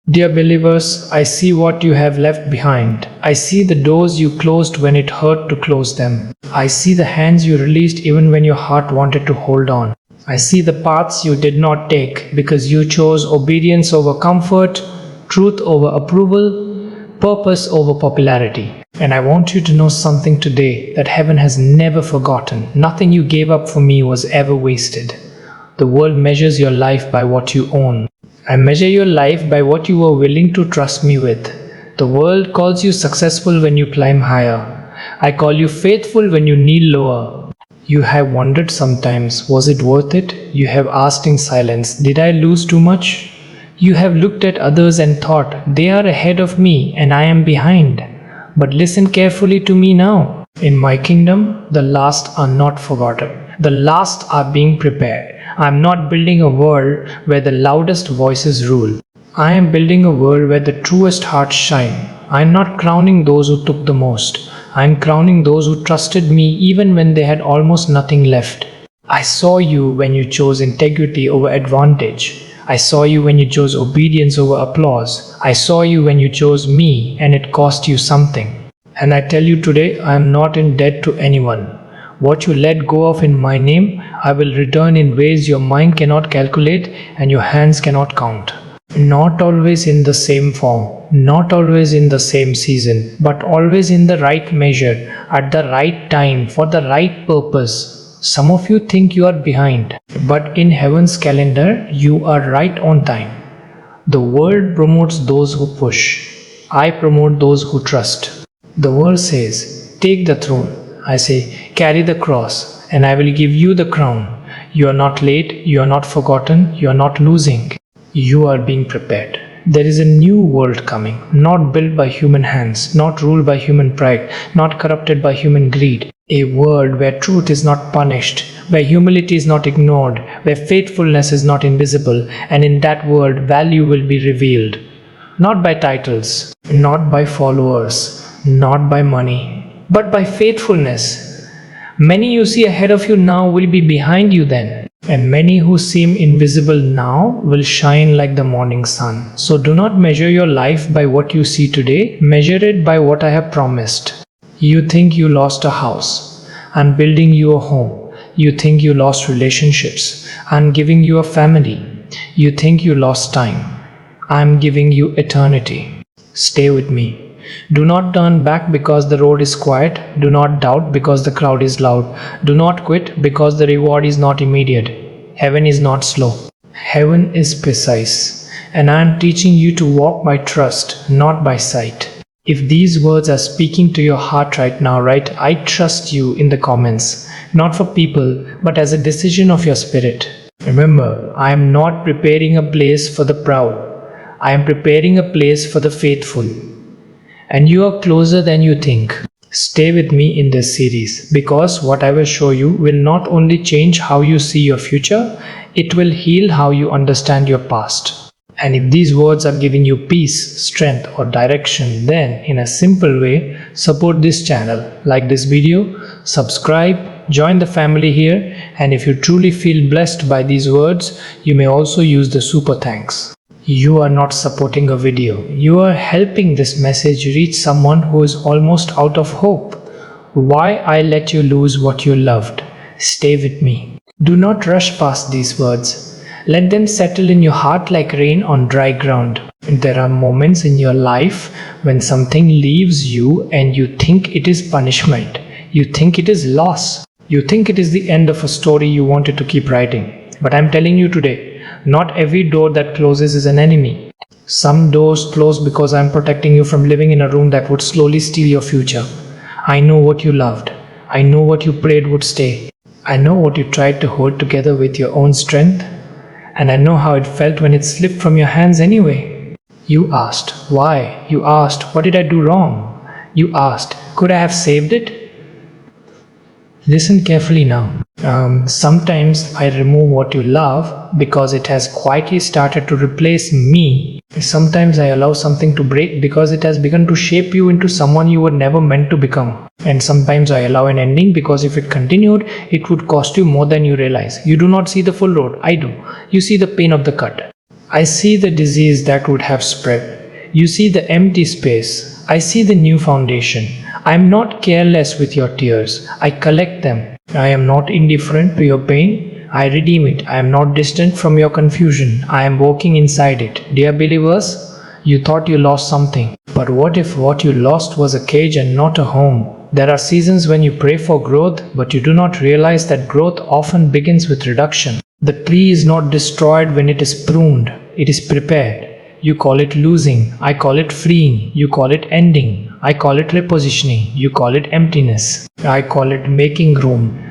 Dear believers, I see what you have left behind. I see the doors you closed when it hurt to close them. I see the hands you released even when your heart wanted to hold on. I see the paths you did not take because you chose obedience over comfort, truth over approval, purpose over popularity. And I want you to know something today that heaven has never forgotten. Nothing you gave up for me was ever wasted. The world measures your life by what you own. I measure your life by what you were willing to trust me with. The world calls you successful when you climb higher. I call you faithful when you kneel lower. You have wondered sometimes, was it worth it? You have asked in silence, did I lose too much? You have looked at others and thought, they are ahead of me and I am behind. But listen carefully to me now. In my kingdom, the last are not forgotten. The last are being prepared. I am not building a world where the loudest voices rule. I am building a world where the truest hearts shine. I am not crowning those who took the most. I am crowning those who trusted me even when they had almost nothing left. I saw you when you chose integrity over advantage. I saw you when you chose obedience over applause. I saw you when you chose me and it cost you something. And I tell you today, I am not in debt to anyone. What you let go of in my name, I will return in ways your mind cannot calculate and your hands cannot count. Not always in the same form, not always in the same season, but always in the right measure, at the right time, for the right purpose. Some of you think you are behind, but in heaven's calendar, you are right on time. The world promotes those who push. I promote those who trust. The world says, take the throne. I say, carry the cross, and I will give you the crown. You are not late, you are not forgotten, you are not losing. You are being prepared. There is a new world coming, not built by human hands, not ruled by human pride, not corrupted by human greed. A world where truth is not punished, where humility is not ignored, where faithfulness is not invisible, and in that world value will be revealed. Not by titles, not by followers, not by money, but by faithfulness. Many you see ahead of you now will be behind you then, and many who seem invisible now will shine like the morning sun. So do not measure your life by what you see today, measure it by what I have promised. You think you lost a house, I'm building you a home. You think you lost relationships, I'm giving you a family. You think you lost time, I'm giving you eternity. Stay with me. Do not turn back because the road is quiet. Do not doubt because the crowd is loud. Do not quit because the reward is not immediate. Heaven is not slow. Heaven is precise. And I am teaching you to walk by trust, not by sight. If these words are speaking to your heart right now, right, I trust you in the comments. Not for people, but as a decision of your spirit. Remember, I am not preparing a place for the proud. I am preparing a place for the faithful. And you are closer than you think. Stay with me in this series because what I will show you will not only change how you see your future, it will heal how you understand your past. And if these words are giving you peace, strength or direction, then in a simple way, support this channel, like this video, subscribe, join the family here, and if you truly feel blessed by these words, you may also use the super thanks. You are not supporting a video. You are helping this message reach someone who is almost out of hope. Why I let you lose what you loved? Stay with me. Do not rush past these words. Let them settle in your heart like rain on dry ground. There are moments in your life when something leaves you and you think it is punishment. You think it is loss. You think it is the end of a story you wanted to keep writing. But I'm telling you today, not every door that closes is an enemy. Some doors close because I'm protecting you from living in a room that would slowly steal your future. I know what you loved. I know what you prayed would stay. I know what you tried to hold together with your own strength. And I know how it felt when it slipped from your hands anyway. You asked, why? You asked, what did I do wrong? You asked, could I have saved it? Listen carefully now. Sometimes I remove what you love because it has quietly started to replace me. Sometimes I allow something to break because it has begun to shape you into someone you were never meant to become. And sometimes I allow an ending because if it continued, it would cost you more than you realize. You do not see the full road. I do. You see the pain of the cut. I see the disease that would have spread. You see the empty space. I see the new foundation. I am not careless with your tears. I collect them. I am not indifferent to your pain. I redeem it. I am not distant from your confusion. I am walking inside it. Dear believers, you thought you lost something. But what if what you lost was a cage and not a home? There are seasons when you pray for growth, but you do not realize that growth often begins with reduction. The tree is not destroyed when it is pruned. It is prepared. You call it losing. I call it freeing. You call it ending. I call it repositioning. You call it emptiness. I call it making room.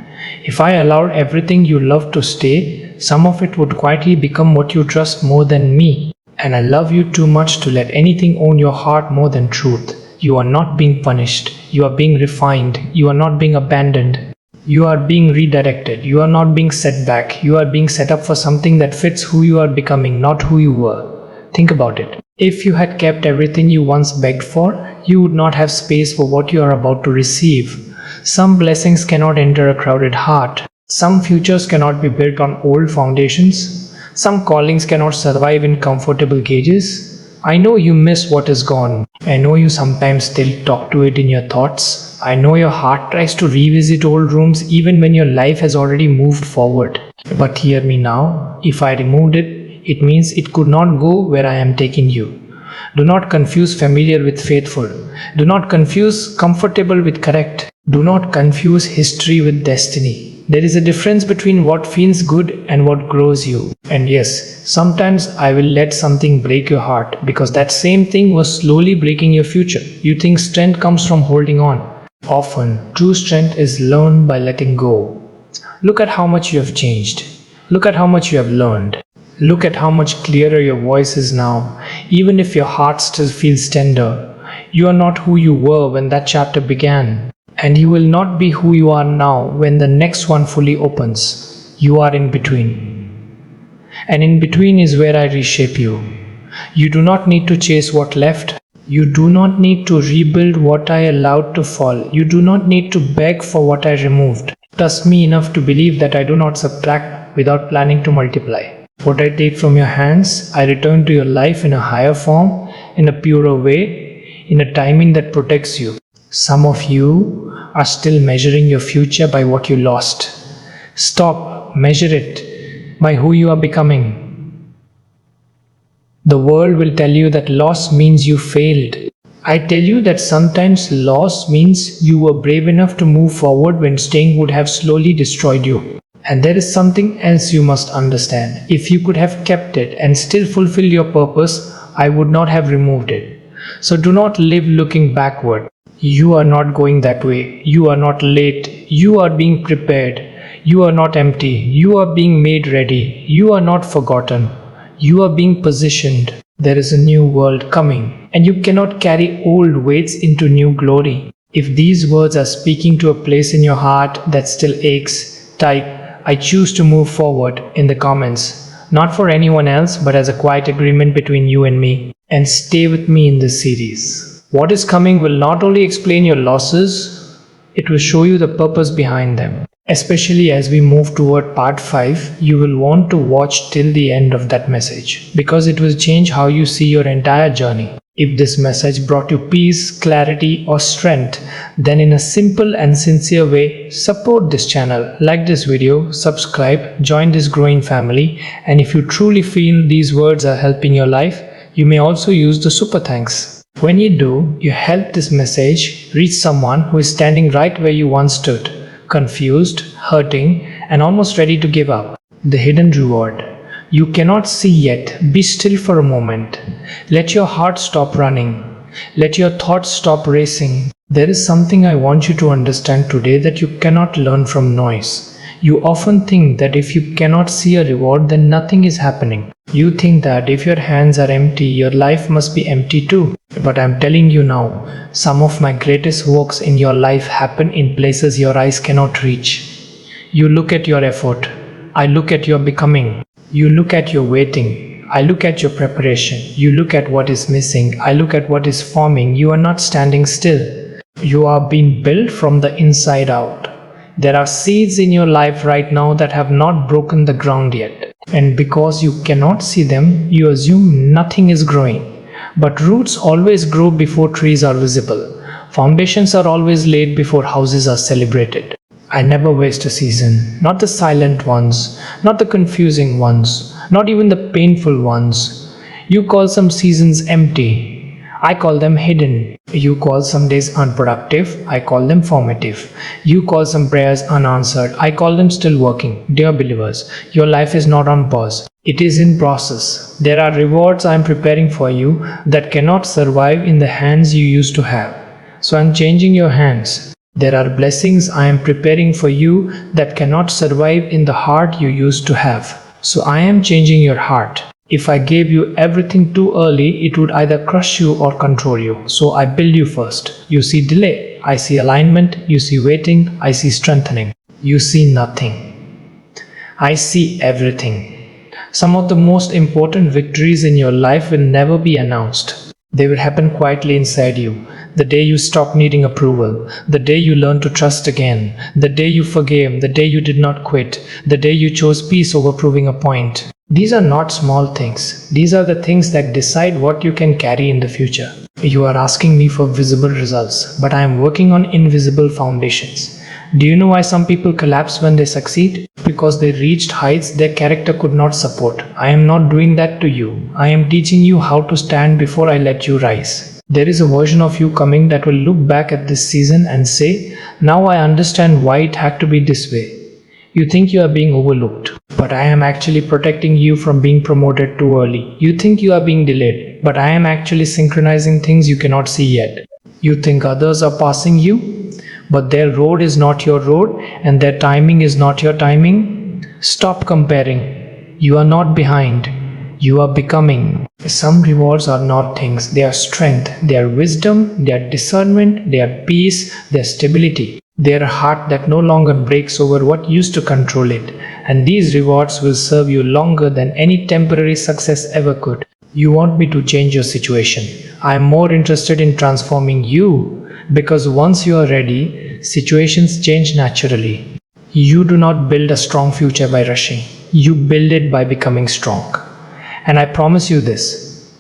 If I allowed everything you love to stay, some of it would quietly become what you trust more than me. And I love you too much to let anything own your heart more than truth. You are not being punished. You are being refined. You are not being abandoned. You are being redirected. You are not being set back. You are being set up for something that fits who you are becoming, not who you were. Think about it. If you had kept everything you once begged for, you would not have space for what you are about to receive. Some blessings cannot enter a crowded heart. Some futures cannot be built on old foundations. Some callings cannot survive in comfortable cages. I know you miss what is gone. I know you sometimes still talk to it in your thoughts. I know your heart tries to revisit old rooms even when your life has already moved forward. But hear me now. If I removed it, it means it could not go where I am taking you. Do not confuse familiar with faithful. Do not confuse comfortable with correct. Do not confuse history with destiny. There is a difference between what feels good and what grows you. And yes, sometimes I will let something break your heart because that same thing was slowly breaking your future. You think strength comes from holding on. Often, true strength is learned by letting go. Look at how much you have changed. Look at how much you have learned. Look at how much clearer your voice is now, even if your heart still feels tender. You are not who you were when that chapter began, and you will not be who you are now when the next one fully opens. You are in between. And in between is where I reshape you. You do not need to chase what left. You do not need to rebuild what I allowed to fall. You do not need to beg for what I removed. Trust me enough to believe that I do not subtract without planning to multiply. What I take from your hands, I return to your life in a higher form, in a purer way, in a timing that protects you. Some of you are still measuring your future by what you lost. Stop, measure it by who you are becoming. The world will tell you that loss means you failed. I tell you that sometimes loss means you were brave enough to move forward when staying would have slowly destroyed you. And there is something else you must understand. If you could have kept it and still fulfilled your purpose, I would not have removed it. So do not live looking backward. You are not going that way. You are not late. You are being prepared. You are not empty. You are being made ready. You are not forgotten. You are being positioned. There is a new world coming, and you cannot carry old weights into new glory. If these words are speaking to a place in your heart that still aches, type I choose to move forward in the comments, not for anyone else but as a quiet agreement between you and me. And stay with me in this series. What is coming will not only explain your losses, it will show you the purpose behind them. Especially as we move toward part 5, you will want to watch till the end of that message because it will change how you see your entire journey. If this message brought you peace, clarity or strength, then in a simple and sincere way, support this channel, like this video, subscribe, join this growing family, and if you truly feel these words are helping your life, you may also use the super thanks. When you do, you help this message reach someone who is standing right where you once stood, confused, hurting, and almost ready to give up. The hidden reward. You cannot see yet. Be still for a moment. Let your heart stop running. Let your thoughts stop racing. There is something I want you to understand today that you cannot learn from noise. You often think that if you cannot see a reward, then nothing is happening. You think that if your hands are empty, your life must be empty too. But I'm telling you now, some of my greatest works in your life happen in places your eyes cannot reach. You look at your effort. I look at your becoming. You look at your waiting. I look at your preparation. You look at what is missing. I look at what is forming. You are not standing still. You are being built from the inside out. There are seeds in your life right now that have not broken the ground yet. And because you cannot see them, you assume nothing is growing. But roots always grow before trees are visible. Foundations are always laid before houses are celebrated. I never waste a season, not the silent ones, not the confusing ones, not even the painful ones. You call some seasons empty. I call them hidden. You call some days unproductive. I call them formative. You call some prayers unanswered. I call them still working. Dear believers, your life is not on pause. It is in process. There are rewards I am preparing for you that cannot survive in the hands you used to have. So I am changing your hands. There are blessings I am preparing for you that cannot survive in the heart you used to have. So I am changing your heart. If I gave you everything too early, it would either crush you or control you. So I build you first. You see delay. I see alignment. You see waiting. I see strengthening. You see nothing. I see everything. Some of the most important victories in your life will never be announced. They will happen quietly inside you. The day you stop needing approval, the day you learn to trust again, the day you forgave, the day you did not quit, the day you chose peace over proving a point. These are not small things. These are the things that decide what you can carry in the future. You are asking me for visible results, but I am working on invisible foundations. Do you know why some people collapse when they succeed? Because they reached heights their character could not support. I am not doing that to you. I am teaching you how to stand before I let you rise. There is a version of you coming that will look back at this season and say, now I understand why it had to be this way. You think you are being overlooked, but I am actually protecting you from being promoted too early. You think you are being delayed, but I am actually synchronizing things you cannot see yet. You think others are passing you, but their road is not your road and their timing is not your timing. Stop comparing. You are not behind. You are becoming. Some rewards are not things. They are strength. They are wisdom. They are discernment. They are peace. They are stability. They are a heart that no longer breaks over what used to control it. And these rewards will serve you longer than any temporary success ever could. You want me to change your situation. I am more interested in transforming you, because once you are ready, situations change naturally. You do not build a strong future by rushing. You build it by becoming strong. And I promise you this,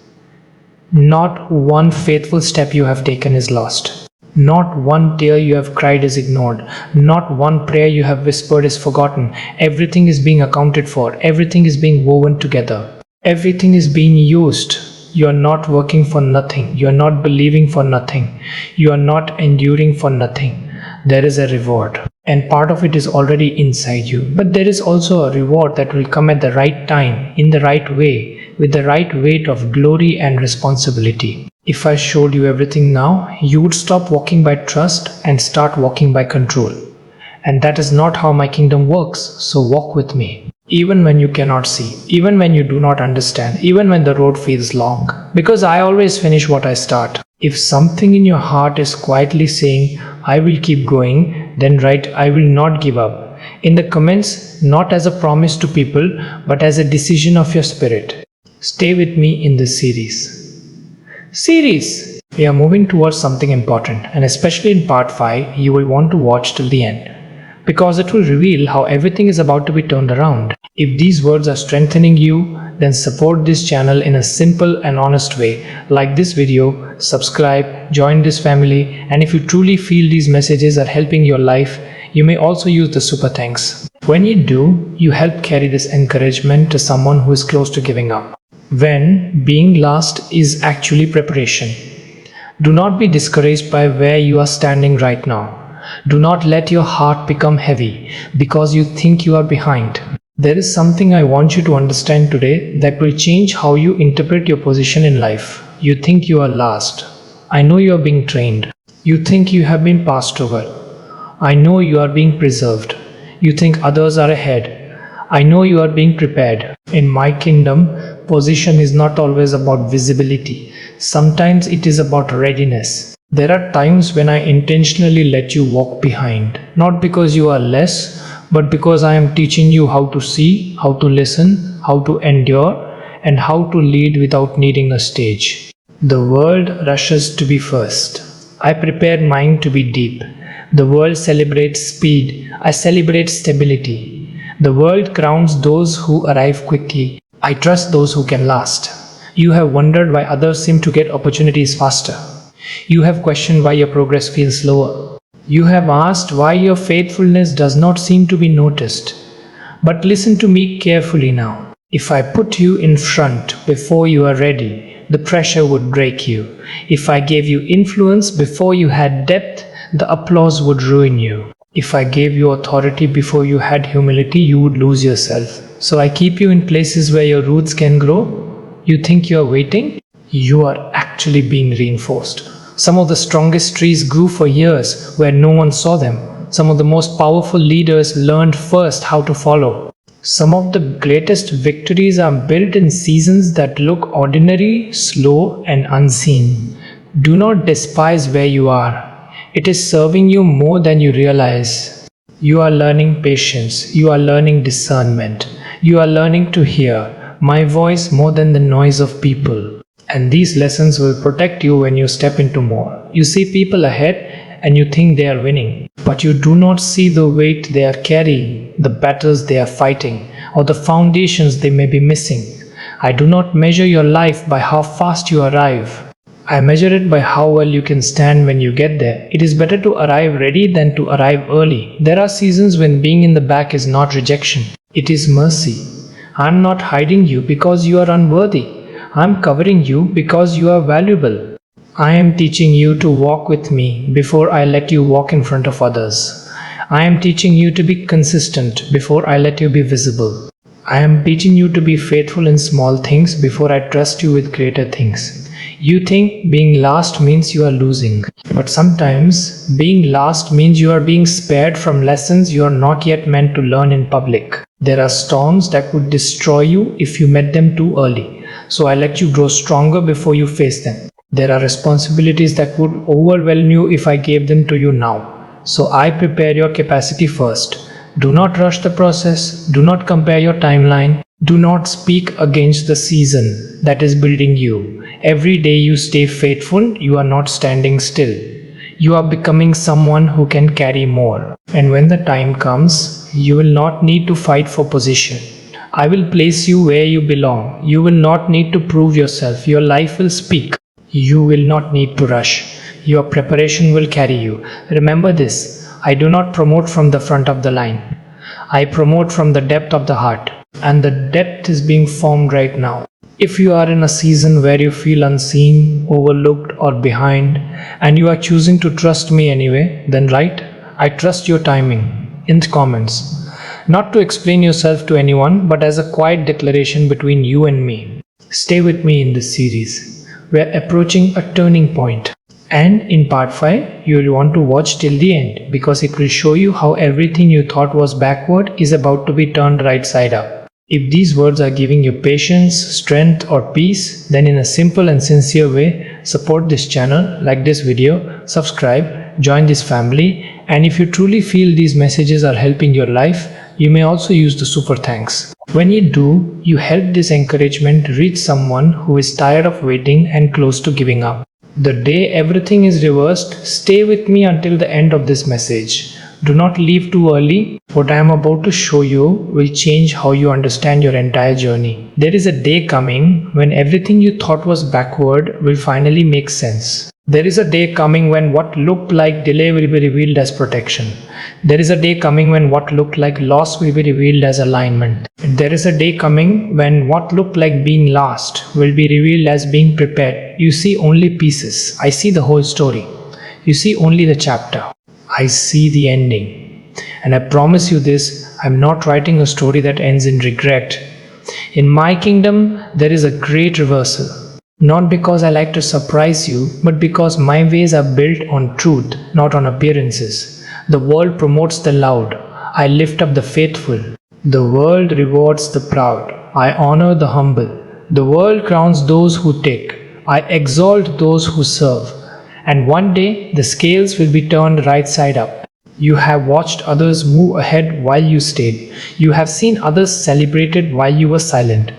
not one faithful step you have taken is lost. Not one tear you have cried is ignored. Not one prayer you have whispered is forgotten. Everything is being accounted for. Everything is being woven together. Everything is being used. You are not working for nothing. You are not believing for nothing. You are not enduring for nothing. There is a reward. And part of it is already inside you. But there is also a reward that will come at the right time, in the right way, with the right weight of glory and responsibility. If I showed you everything now, you would stop walking by trust and start walking by control. And that is not how my kingdom works, so walk with me. Even when you cannot see, even when you do not understand, even when the road feels long. Because I always finish what I start. If something in your heart is quietly saying, I will keep going, then write, I will not give up. In the comments, not as a promise to people, but as a decision of your spirit. Stay with me in this series. We are moving towards something important, and especially in part 5, you will want to watch till the end. Because it will reveal how everything is about to be turned around. If these words are strengthening you, then support this channel in a simple and honest way. Like this video, subscribe, join this family, and if you truly feel these messages are helping your life, you may also use the super thanks. When you do, you help carry this encouragement to someone who is close to giving up. When being last is actually preparation. Do not be discouraged by where you are standing right now. Do not let your heart become heavy because you think you are behind. There is something I want you to understand today that will change how you interpret your position in life. You think you are last. I know you are being trained. You think you have been passed over. I know you are being preserved. You think others are ahead. I know you are being prepared. In my kingdom, position is not always about visibility. Sometimes it is about readiness. There are times when I intentionally let you walk behind, not because you are less, but because I am teaching you how to see, how to listen, how to endure, and how to lead without needing a stage. The world rushes to be first. I prepare mine to be deep. The world celebrates speed. I celebrate stability. The world crowns those who arrive quickly. I trust those who can last. You have wondered why others seem to get opportunities faster. You have questioned why your progress feels slower. You have asked why your faithfulness does not seem to be noticed. But listen to me carefully now. If I put you in front before you are ready, the pressure would break you. If I gave you influence before you had depth, the applause would ruin you. If I gave you authority before you had humility, you would lose yourself. So I keep you in places where your roots can grow. You think you are waiting? You are actually being reinforced. Some of the strongest trees grew for years where no one saw them. Some of the most powerful leaders learned first how to follow. Some of the greatest victories are built in seasons that look ordinary, slow, and unseen. Do not despise where you are. It is serving you more than you realize. You are learning patience. You are learning discernment. You are learning to hear my voice more than the noise of people. And these lessons will protect you when you step into more. You see people ahead and you think they are winning, but you do not see the weight they are carrying, the battles they are fighting, or the foundations they may be missing. I do not measure your life by how fast you arrive. I measure it by how well you can stand when you get there. It is better to arrive ready than to arrive early. There are seasons when being in the back is not rejection, it is mercy. I am not hiding you because you are unworthy. I am covering you because you are valuable. I am teaching you to walk with me before I let you walk in front of others. I am teaching you to be consistent before I let you be visible. I am teaching you to be faithful in small things before I trust you with greater things. You think being last means you are losing, but sometimes being last means you are being spared from lessons you are not yet meant to learn in public. There are storms that would destroy you if you met them too early, so I let you grow stronger before you face them. There are responsibilities that would overwhelm you if I gave them to you now, so I prepare your capacity first. Do not rush the process. Do not compare your timeline. Do not speak against the season that is building you. Every day you stay faithful, you are not standing still. You are becoming someone who can carry more. And when the time comes, you will not need to fight for position. I will place you where you belong. You will not need to prove yourself. Your life will speak. You will not need to rush. Your preparation will carry you. Remember this, I do not promote from the front of the line. I promote from the depth of the heart. And the depth is being formed right now. If you are in a season where you feel unseen, overlooked, or behind, and you are choosing to trust me anyway, then write, I trust your timing, in the comments. Not to explain yourself to anyone, but as a quiet declaration between you and me. Stay with me in this series. We are approaching a turning point. And in part 5, you will want to watch till the end, because it will show you how everything you thought was backward is about to be turned right side up. If these words are giving you patience, strength, or peace, then in a simple and sincere way, support this channel, like this video, subscribe, join this family, and if you truly feel these messages are helping your life, you may also use the super thanks. When you do, you help this encouragement reach someone who is tired of waiting and close to giving up. The day everything is reversed, stay with me until the end of this message. Do not leave too early. What I am about to show you will change how you understand your entire journey. There is a day coming when everything you thought was backward will finally make sense. There is a day coming when what looked like delay will be revealed as protection. There is a day coming when what looked like loss will be revealed as alignment. There is a day coming when what looked like being lost will be revealed as being prepared. You see only pieces. I see the whole story. You see only the chapter. I see the ending. And I promise you this, I'm not writing a story that ends in regret. In my kingdom, there is a great reversal. Not because I like to surprise you, but because my ways are built on truth, not on appearances. The world promotes the loud. I lift up the faithful. The world rewards the proud. I honor the humble. The world crowns those who take. I exalt those who serve. And one day, the scales will be turned right side up. You have watched others move ahead while you stayed. You have seen others celebrated while you were silent.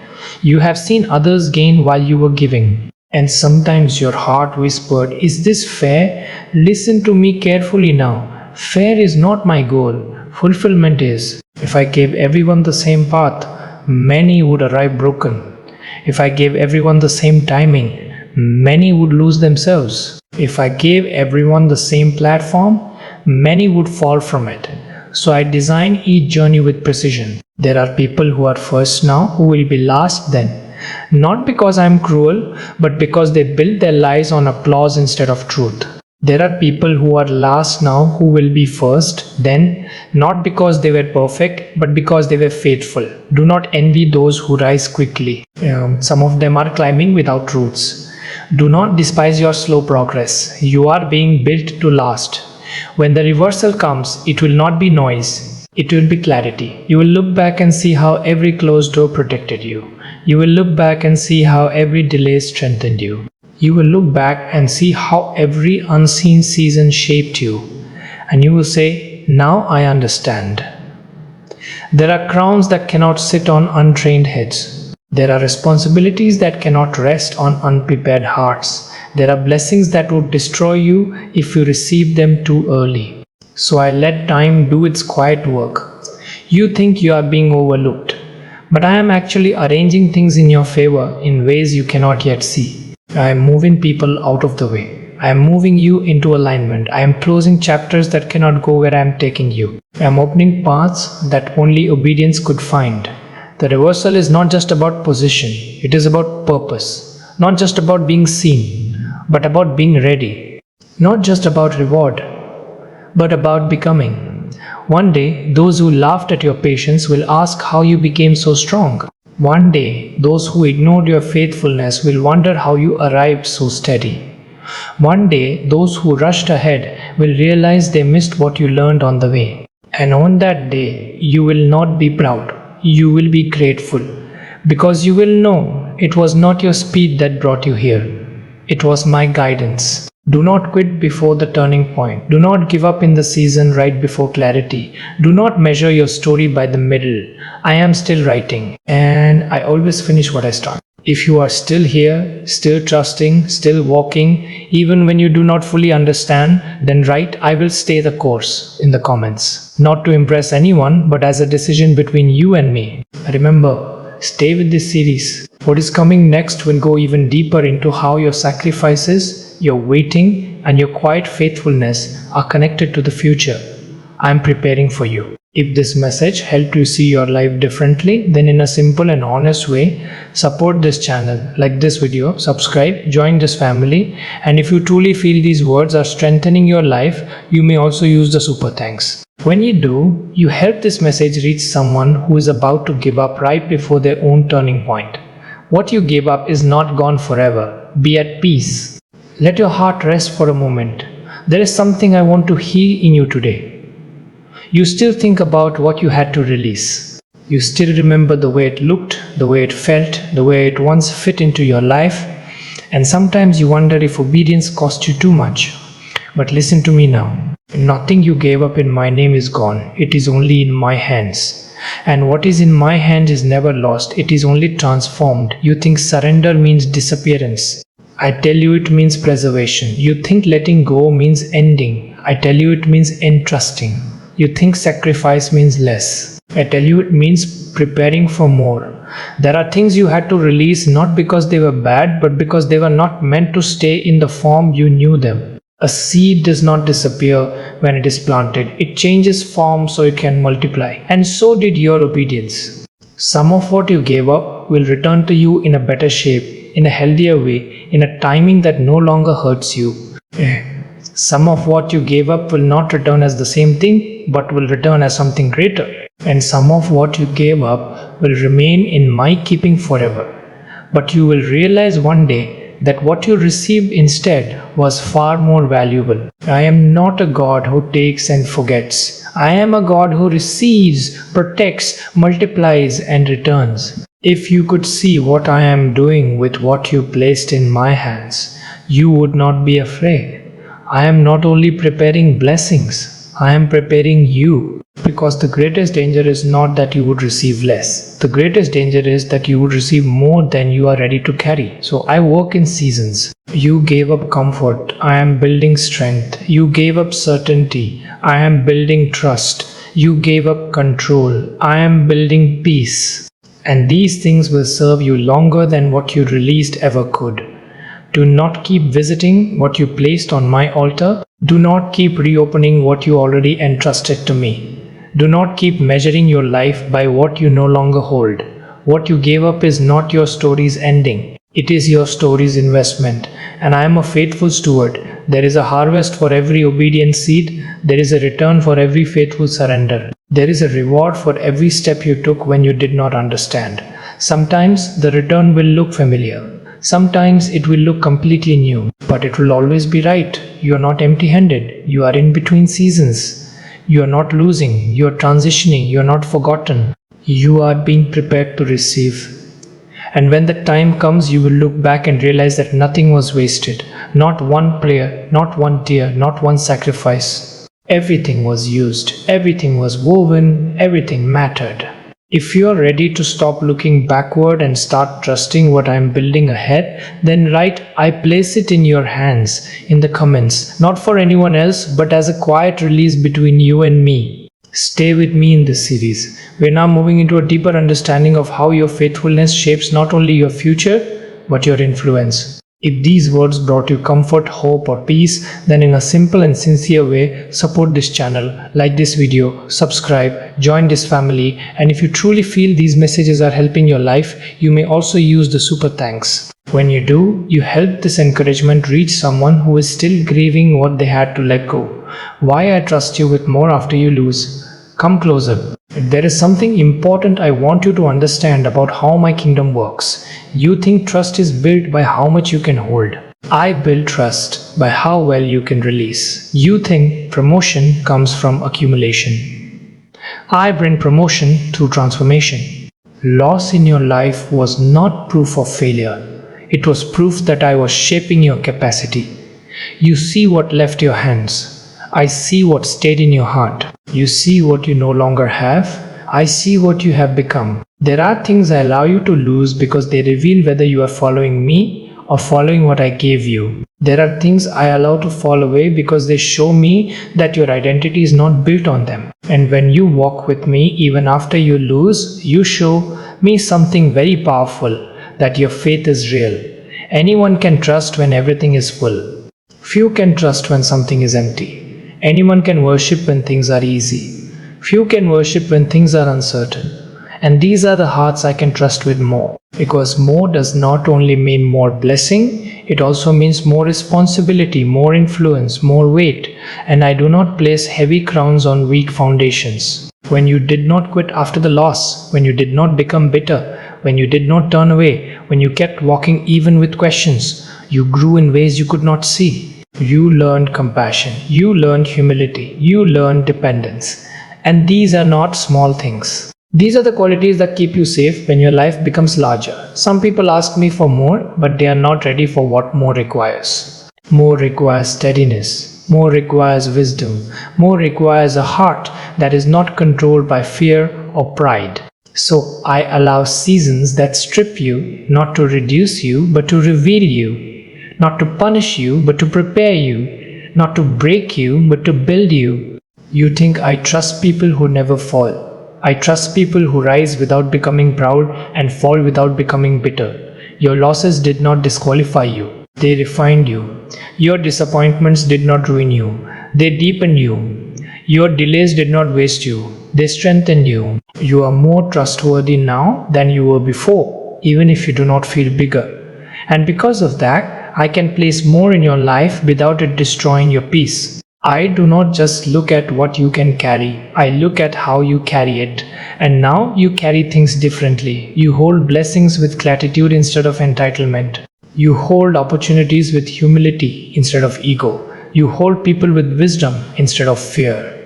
You have seen others gain while you were giving. And sometimes your heart whispered, is this fair? Listen to me carefully now. Fair is not my goal. Fulfillment is, if I gave everyone the same path, many would arrive broken. If I gave everyone the same timing, many would lose themselves. If I gave everyone the same platform, many would fall from it. So I design each journey with precision. There are people who are first now who will be last then. Not because I am cruel, but because they build their lives on applause instead of truth. There are people who are last now who will be first then, not because they were perfect, but because they were faithful. Do not envy those who rise quickly. Some of them are climbing without roots. Do not despise your slow progress. You are being built to last. When the reversal comes, it will not be noise. It will be clarity. You will look back and see how every closed door protected you. You will look back and see how every delay strengthened you. You will look back and see how every unseen season shaped you. And you will say, now I understand. There are crowns that cannot sit on untrained heads. There are responsibilities that cannot rest on unprepared hearts. There are blessings that would destroy you if you receive them too early. So I let time do its quiet work. You think you are being overlooked, but I am actually arranging things in your favor in ways you cannot yet see. I am moving people out of the way. I am moving you into alignment. I am closing chapters that cannot go where I am taking you. I am opening paths that only obedience could find. The reversal is not just about position, it is about purpose. Not just about being seen, but about being ready. Not just about reward, but about becoming. One day, those who laughed at your patience will ask how you became so strong. One day, those who ignored your faithfulness will wonder how you arrived so steady. One day, those who rushed ahead will realize they missed what you learned on the way. And on that day, you will not be proud. You will be grateful. Because you will know it was not your speed that brought you here. It was my guidance. Do not quit before the turning point. Do not give up in the season right before clarity. Do not measure your story by the middle. I am still writing, and I always finish what I start. If you are still here, still trusting, still walking, even when you do not fully understand, then write "I will stay the course" in the comments. Not to impress anyone, but as a decision between you and me. Remember, stay with this series. What is coming next will go even deeper into how your sacrifices, your waiting, and your quiet faithfulness are connected to the future. I am preparing for you. If this message helped you see your life differently, then in a simple and honest way, support this channel, like this video, subscribe, join this family, and if you truly feel these words are strengthening your life, you may also use the super thanks. When you do, you help this message reach someone who is about to give up right before their own turning point. What you gave up is not gone forever. Be at peace. Let your heart rest for a moment. There is something I want to heal in you today. You still think about what you had to release. You still remember the way it looked, the way it felt, the way it once fit into your life. And sometimes you wonder if obedience cost you too much. But listen to me now. Nothing you gave up in my name is gone. It is only in my hands. And what is in my hand is never lost. It is only transformed. You think surrender means disappearance. I tell you it means preservation. You think letting go means ending. I tell you it means entrusting. You think sacrifice means less. I tell you it means preparing for more. There are things you had to release not because they were bad, but because they were not meant to stay in the form you knew them. A seed does not disappear when it is planted. It changes form so it can multiply. And so did your obedience. Some of what you gave up will return to you in a better shape, in a healthier way, in a timing that no longer hurts you. Some of what you gave up will not return as the same thing, but will return as something greater. And some of what you gave up will remain in my keeping forever. But you will realize one day that what you received instead was far more valuable. I am not a God who takes and forgets. I am a God who receives, protects, multiplies, and returns. If you could see what I am doing with what you placed in my hands, you would not be afraid. I am not only preparing blessings, I am preparing you. Because the greatest danger is not that you would receive less. The greatest danger is that you would receive more than you are ready to carry. So I work in seasons. You gave up comfort. I am building strength. You gave up certainty. I am building trust. You gave up control. I am building peace. And these things will serve you longer than what you released ever could. Do not keep visiting what you placed on my altar. Do not keep reopening what you already entrusted to me. Do not keep measuring your life by what you no longer hold. What you gave up is not your story's ending. It is your story's investment. And I am a faithful steward. There is a harvest for every obedient seed. There is a return for every faithful surrender. There is a reward for every step you took when you did not understand. Sometimes the return will look familiar. Sometimes it will look completely new, but it will always be right. You are not empty-handed. You are in between seasons. You are not losing. You are transitioning. You are not forgotten. You are being prepared to receive. And when the time comes, you will look back and realize that nothing was wasted. Not one prayer, not one tear, not one sacrifice. Everything was used. Everything was woven. Everything mattered. If you are ready to stop looking backward and start trusting what I am building ahead, then write "I place it in your hands" in the comments, not for anyone else, but as a quiet release between you and me. Stay with me in this series. We're now moving into a deeper understanding of how your faithfulness shapes not only your future, but your influence. If these words brought you comfort, hope, or peace, then in a simple and sincere way, support this channel, like this video, subscribe, join this family, and if you truly feel these messages are helping your life, you may also use the super thanks. When you do, you help this encouragement reach someone who is still grieving what they had to let go. Why I trust you with more after you lose. Come closer. There is something important I want you to understand about how my kingdom works. You think trust is built by how much you can hold. I build trust by how well you can release. You think promotion comes from accumulation. I bring promotion through transformation. Loss in your life was not proof of failure. It was proof that I was shaping your capacity. You see what left your hands. I see what stayed in your heart. You see what you no longer have. I see what you have become. There are things I allow you to lose because they reveal whether you are following me or following what I gave you. There are things I allow to fall away because they show me that your identity is not built on them. And when you walk with me, even after you lose, you show me something very powerful, that your faith is real. Anyone can trust when everything is full. Few can trust when something is empty. Anyone can worship when things are easy. Few can worship when things are uncertain. And these are the hearts I can trust with more. Because more does not only mean more blessing, it also means more responsibility, more influence, more weight. And I do not place heavy crowns on weak foundations. When you did not quit after the loss, when you did not become bitter, when you did not turn away, when you kept walking even with questions, you grew in ways you could not see. You learned compassion, you learned humility, you learned dependence. And these are not small things. These are the qualities that keep you safe when your life becomes larger. Some people ask me for more, but they are not ready for what more requires. More requires steadiness. More requires wisdom. More requires a heart that is not controlled by fear or pride. So I allow seasons that strip you, not to reduce you, but to reveal you. Not to punish you, but to prepare you. Not to break you, but to build you. You think I trust people who never fall. I trust people who rise without becoming proud and fall without becoming bitter. Your losses did not disqualify you. They refined you. Your disappointments did not ruin you. They deepened you. Your delays did not waste you. They strengthened you. You are more trustworthy now than you were before, even if you do not feel bigger. And because of that, I can place more in your life without it destroying your peace. I do not just look at what you can carry, I look at how you carry it. And now you carry things differently. You hold blessings with gratitude instead of entitlement. You hold opportunities with humility instead of ego. You hold people with wisdom instead of fear.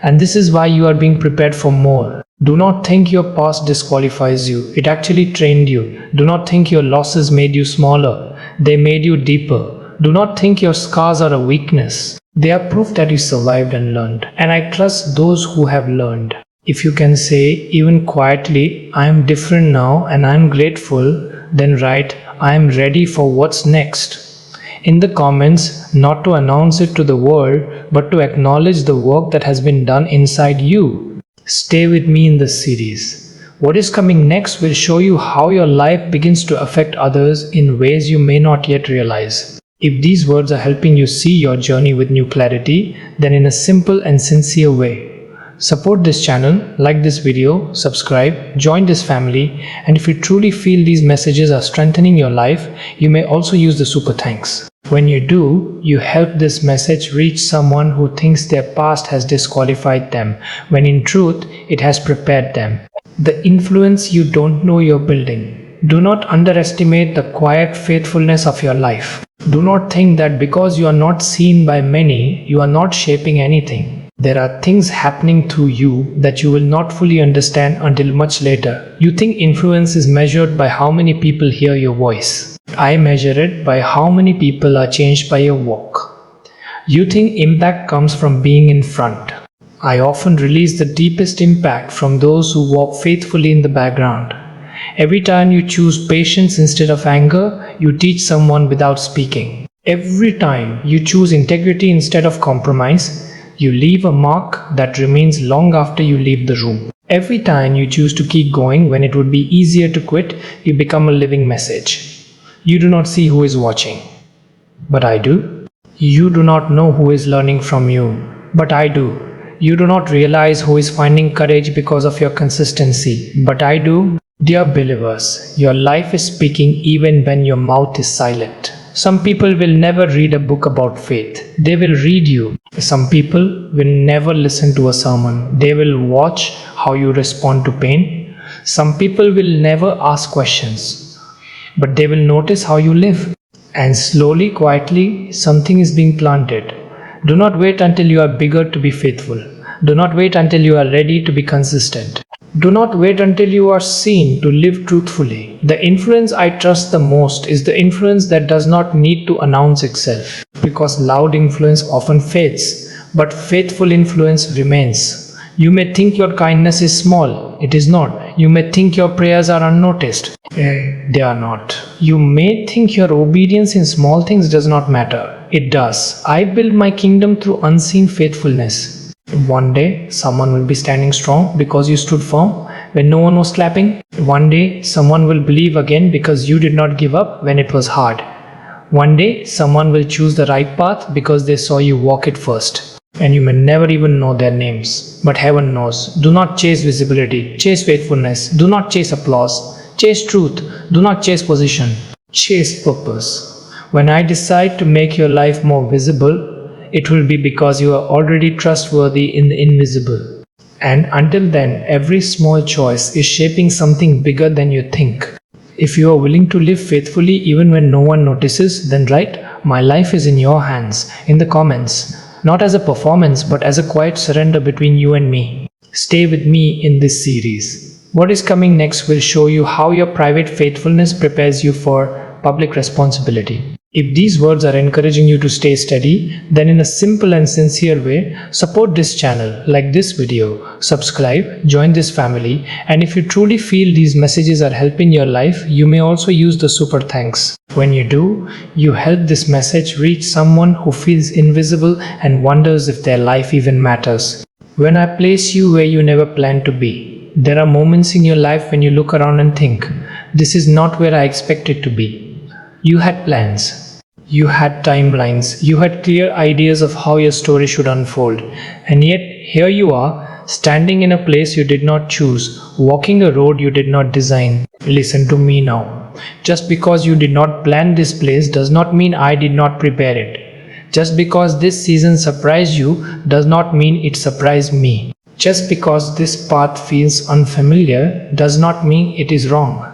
And this is why you are being prepared for more. Do not think your past disqualifies you. It actually trained you. Do not think your losses made you smaller. They made you deeper. Do not think your scars are a weakness. They are proof that you survived and learned. And I trust those who have learned. If you can say, even quietly, I am different now and I am grateful, then write, I am ready for what's next. In the comments, not to announce it to the world, but to acknowledge the work that has been done inside you. Stay with me in this series. What is coming next will show you how your life begins to affect others in ways you may not yet realize. If these words are helping you see your journey with new clarity, then in a simple and sincere way, support this channel, like this video, subscribe, join this family, and if you truly feel these messages are strengthening your life, you may also use the super thanks. When you do, you help this message reach someone who thinks their past has disqualified them, when in truth, it has prepared them. The influence you don't know you're building. Do not underestimate the quiet faithfulness of your life. Do not think that because you are not seen by many, you are not shaping anything. There are things happening through you that you will not fully understand until much later. You think influence is measured by how many people hear your voice. I measure it by how many people are changed by your walk. You think impact comes from being in front. I often release the deepest impact from those who walk faithfully in the background. Every time you choose patience instead of anger, you teach someone without speaking. Every time you choose integrity instead of compromise, you leave a mark that remains long after you leave the room. Every time you choose to keep going when it would be easier to quit, you become a living message. You do not see who is watching, but I do. You do not know who is learning from you, but I do. You do not realize who is finding courage because of your consistency, but I do. Dear believers, your life is speaking even when your mouth is silent. Some people will never read a book about faith. They will read you. Some people will never listen to a sermon. They will watch how you respond to pain. Some people will never ask questions, but they will notice how you live. And slowly, quietly, something is being planted. Do not wait until you are bigger to be faithful. Do not wait until you are ready to be consistent. Do not wait until you are seen to live truthfully. The influence I trust the most is the influence that does not need to announce itself. Because loud influence often fades, but faithful influence remains. You may think your kindness is small. It is not. You may think your prayers are unnoticed. They are not. You may think your obedience in small things does not matter. It does. I build my kingdom through unseen faithfulness. One day, someone will be standing strong because you stood firm when no one was clapping. One day, someone will believe again because you did not give up when it was hard. One day, someone will choose the right path because they saw you walk it first. And you may never even know their names. But heaven knows. Do not chase visibility. Chase faithfulness. Do not chase applause. Chase truth. Do not chase position. Chase purpose. When I decide to make your life more visible, it will be because you are already trustworthy in the invisible. And until then, every small choice is shaping something bigger than you think. If you are willing to live faithfully even when no one notices, then write, "My life is in your hands," in the comments. Not as a performance, but as a quiet surrender between you and me. Stay with me in this series. What is coming next will show you how your private faithfulness prepares you for public responsibility. If these words are encouraging you to stay steady, then in a simple and sincere way, support this channel, like this video, subscribe, join this family, and if you truly feel these messages are helping your life, you may also use the super thanks. When you do, you help this message reach someone who feels invisible and wonders if their life even matters. When I place you where you never planned to be, there are moments in your life when you look around and think, this is not where I expected to be. You had plans, you had timelines, you had clear ideas of how your story should unfold, and yet here you are, standing in a place you did not choose, walking a road you did not design. Listen to me now. Just because you did not plan this place does not mean I did not prepare it. Just because this season surprised you does not mean it surprised me. Just because this path feels unfamiliar does not mean it is wrong.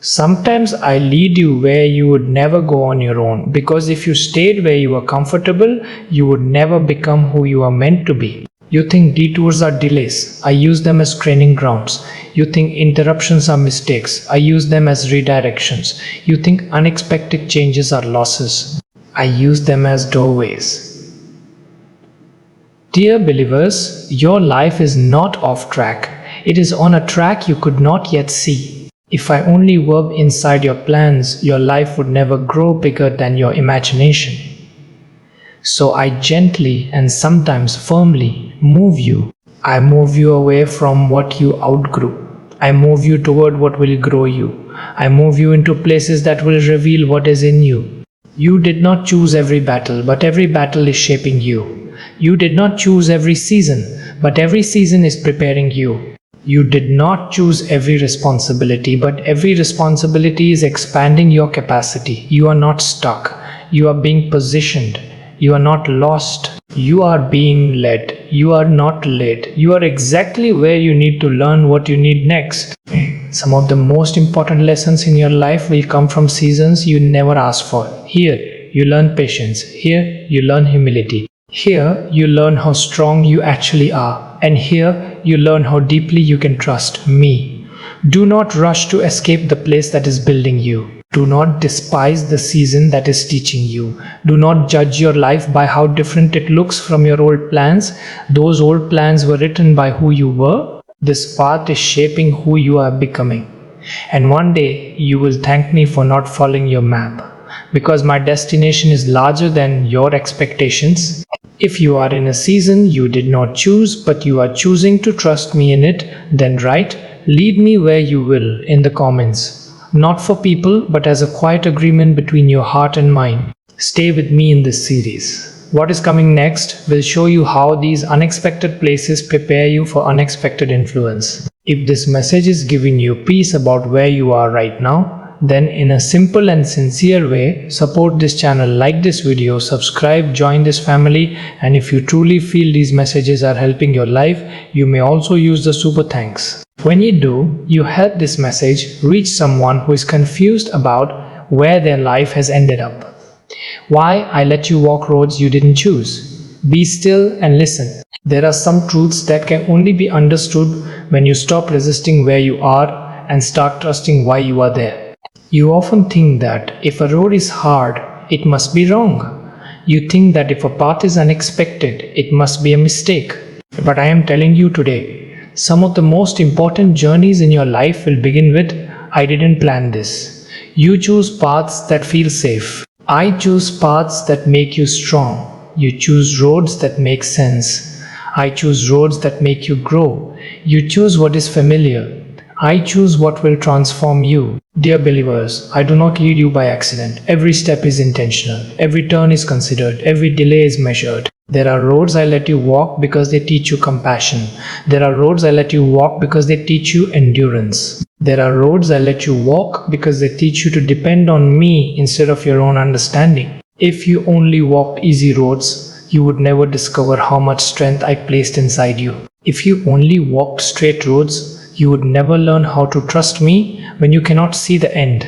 Sometimes I lead you where you would never go on your own, because if you stayed where you were comfortable, you would never become who you are meant to be. You think detours are delays. I use them as training grounds. You think interruptions are mistakes. I use them as redirections. You think unexpected changes are losses. I use them as doorways. Dear believers, your life is not off track. It is on a track you could not yet see. If I only work inside your plans, your life would never grow bigger than your imagination. So I gently and sometimes firmly move you. I move you away from what you outgrew. I move you toward what will grow you. I move you into places that will reveal what is in you. You did not choose every battle, but every battle is shaping you. You did not choose every season, but every season is preparing you. You did not choose every responsibility, but every responsibility is expanding your capacity. You are not stuck. You are being positioned. You are not lost. You are being led. You are not led. You are exactly where you need to learn what you need next. Some of the most important lessons in your life will come from seasons you never asked for. Here, you learn patience. Here, you learn humility. Here, you learn how strong you actually are. And here, you learn how deeply you can trust me. Do not rush to escape the place that is building you. Do not despise the season that is teaching you. Do not judge your life by how different it looks from your old plans. Those old plans were written by who you were. This path is shaping who you are becoming. And one day you will thank me for not following your map, because my destination is larger than your expectations. If you are in a season you did not choose, but you are choosing to trust me in it, then write, lead me where you will, in the comments. Not for people, but as a quiet agreement between your heart and mind. Stay with me in this series. What is coming next will show you how these unexpected places prepare you for unexpected influence. If this message is giving you peace about where you are right now, then in a simple and sincere way, support this channel, like this video, subscribe, join this family, and if you truly feel these messages are helping your life, you may also use the super thanks. When you do, you help this message reach someone who is confused about where their life has ended up. Why I let you walk roads you didn't choose. Be still and listen. There are some truths that can only be understood when you stop resisting where you are and start trusting why you are there. You often think that if a road is hard, it must be wrong. You think that if a path is unexpected, it must be a mistake. But I am telling you today, some of the most important journeys in your life will begin with, I didn't plan this. You choose paths that feel safe. I choose paths that make you strong. You choose roads that make sense. I choose roads that make you grow. You choose what is familiar. I choose what will transform you. Dear believers, I do not lead you by accident. Every step is intentional. Every turn is considered. Every delay is measured. There are roads I let you walk because they teach you compassion. There are roads I let you walk because they teach you endurance. There are roads I let you walk because they teach you to depend on me instead of your own understanding. If you only walked easy roads, you would never discover how much strength I placed inside you. If you only walked straight roads, you would never learn how to trust me when you cannot see the end.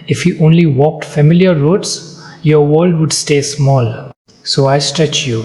If you only walked familiar roads, your world would stay small. So I stretch you,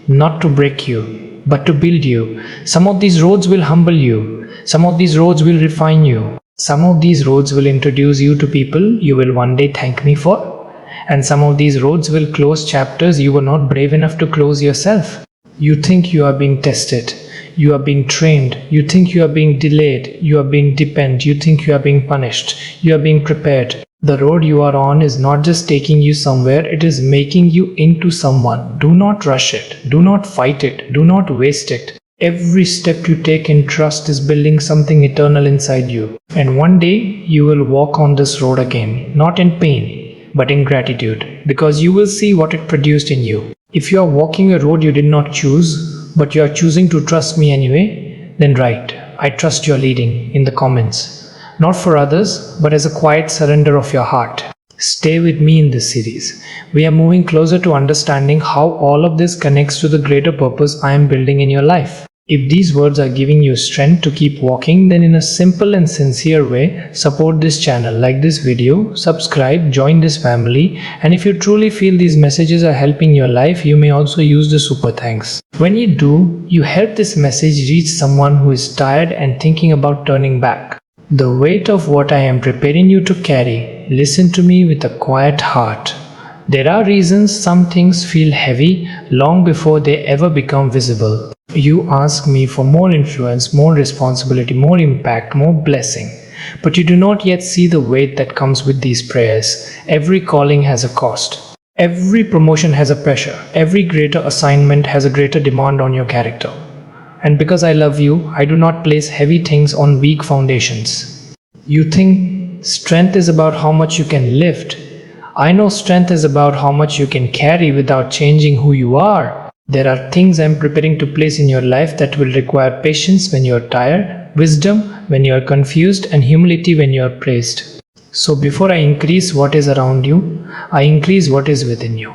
not to break you, but to build you. Some of these roads will humble you. Some of these roads will refine you. Some of these roads will introduce you to people you will one day thank me for. And some of these roads will close chapters you were not brave enough to close yourself. You think you are being tested. You are being trained. You think you are being delayed. You are being dependent. You think you are being punished. You are being prepared. The road you are on is not just taking you somewhere, it is making you into someone. Do not rush it. Do not fight it. Do not waste it. Every step you take in trust is building something eternal inside you. And one day you will walk on this road again, not in pain, but in gratitude, because you will see what it produced in you. If you are walking a road you did not choose, but you are choosing to trust me anyway, then write, I trust your leading, in the comments. Not for others, but as a quiet surrender of your heart. Stay with me in this series. We are moving closer to understanding how all of this connects to the greater purpose I am building in your life. If these words are giving you strength to keep walking, then in a simple and sincere way, support this channel, like this video, subscribe, join this family, and if you truly feel these messages are helping your life, you may also use the super thanks. When you do, you help this message reach someone who is tired and thinking about turning back. The weight of what I am preparing you to carry, listen to me with a quiet heart. There are reasons some things feel heavy long before they ever become visible. You ask me for more influence, more responsibility, more impact, more blessing. But you do not yet see the weight that comes with these prayers. Every calling has a cost. Every promotion has a pressure. Every greater assignment has a greater demand on your character. And because I love you, I do not place heavy things on weak foundations. You think strength is about how much you can lift. I know strength is about how much you can carry without changing who you are. There are things I'm preparing to place in your life that will require patience when you're tired, wisdom when you're confused, and humility when you're praised. So before I increase what is around you, I increase what is within you.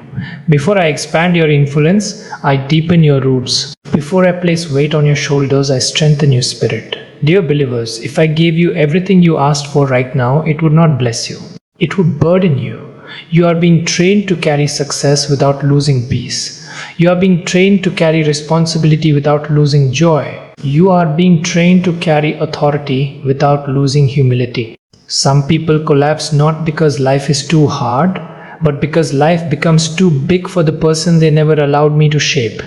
Before I expand your influence, I deepen your roots. Before I place weight on your shoulders, I strengthen your spirit. Dear believers, if I gave you everything you asked for right now, it would not bless you. It would burden you. You are being trained to carry success without losing peace. You are being trained to carry responsibility without losing joy. You are being trained to carry authority without losing humility. Some people collapse not because life is too hard, but because life becomes too big for the person they never allowed me to shape.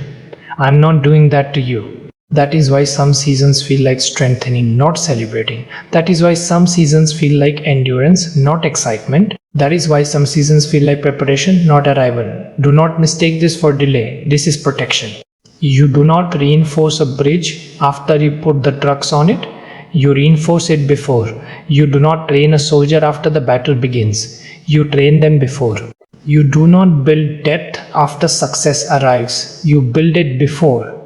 I'm not doing that to you. That is why some seasons feel like strengthening, not celebrating. That is why some seasons feel like endurance, not excitement. That is why some seasons feel like preparation, not arrival. Do not mistake this for delay. This is protection. You do not reinforce a bridge after you put the trucks on it. You reinforce it before. You do not train a soldier after the battle begins. You train them before. You do not build depth after success arrives. You build it before.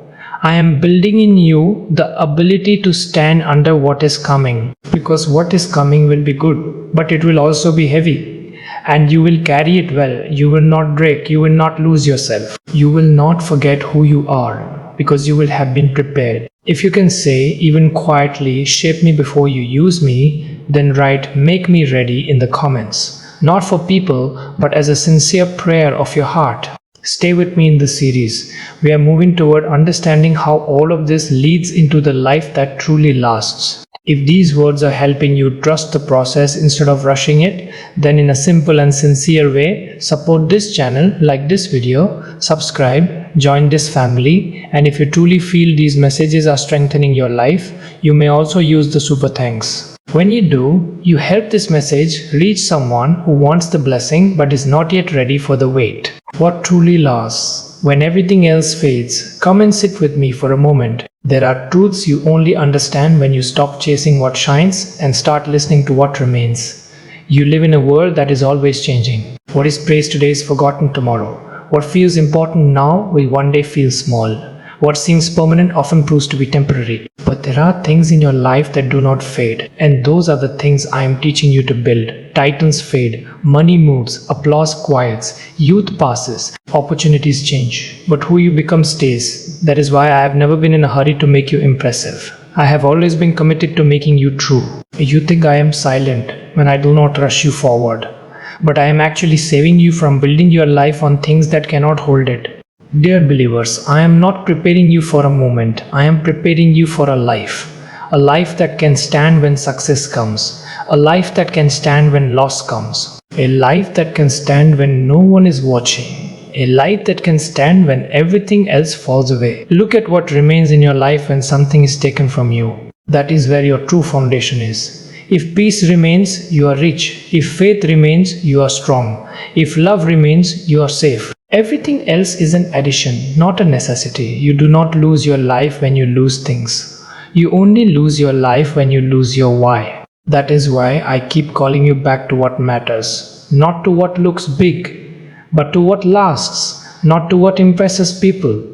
I am building in you the ability to stand under what is coming, because what is coming will be good, but it will also be heavy, and you will carry it well. You will not break. You will not lose yourself. You will not forget who you are, because you will have been prepared. If you can say, even quietly, shape me before you use me, then write, make me ready in the comments. Not for people, but as a sincere prayer of your heart. Stay with me in this series. We are moving toward understanding how all of this leads into the life that truly lasts. If these words are helping you trust the process instead of rushing it, then in a simple and sincere way, support this channel, like this video, subscribe, join this family, and if you truly feel these messages are strengthening your life, you may also use the super thanks. When you do, you help this message reach someone who wants the blessing but is not yet ready for the wait. What truly lasts? When everything else fades, come and sit with me for a moment. There are truths you only understand when you stop chasing what shines and start listening to what remains. You live in a world that is always changing. What is praised today is forgotten tomorrow. What feels important now will one day feel small. What seems permanent often proves to be temporary. But there are things in your life that do not fade, and those are the things I am teaching you to build. Titles fade, money moves, applause quiets, youth passes, opportunities change. But who you become stays. That is why I have never been in a hurry to make you impressive. I have always been committed to making you true. You think I am silent when I do not rush you forward. But I am actually saving you from building your life on things that cannot hold it. Dear believers, I am not preparing you for a moment. I am preparing you for a life. A life that can stand when success comes. A life that can stand when loss comes. A life that can stand when no one is watching. A life that can stand when everything else falls away. Look at what remains in your life when something is taken from you. That is where your true foundation is. If peace remains, you are rich. If faith remains, you are strong. If love remains, you are safe. Everything else is an addition, not a necessity. You do not lose your life when you lose things. You only lose your life when you lose your why. That is why I keep calling you back to what matters. Not to what looks big, but to what lasts. Not to what impresses people,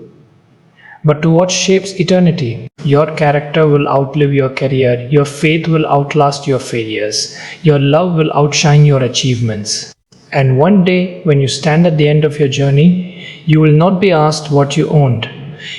but to what shapes eternity. Your character will outlive your career. Your faith will outlast your failures. Your love will outshine your achievements. And one day, when you stand at the end of your journey, you will not be asked what you owned.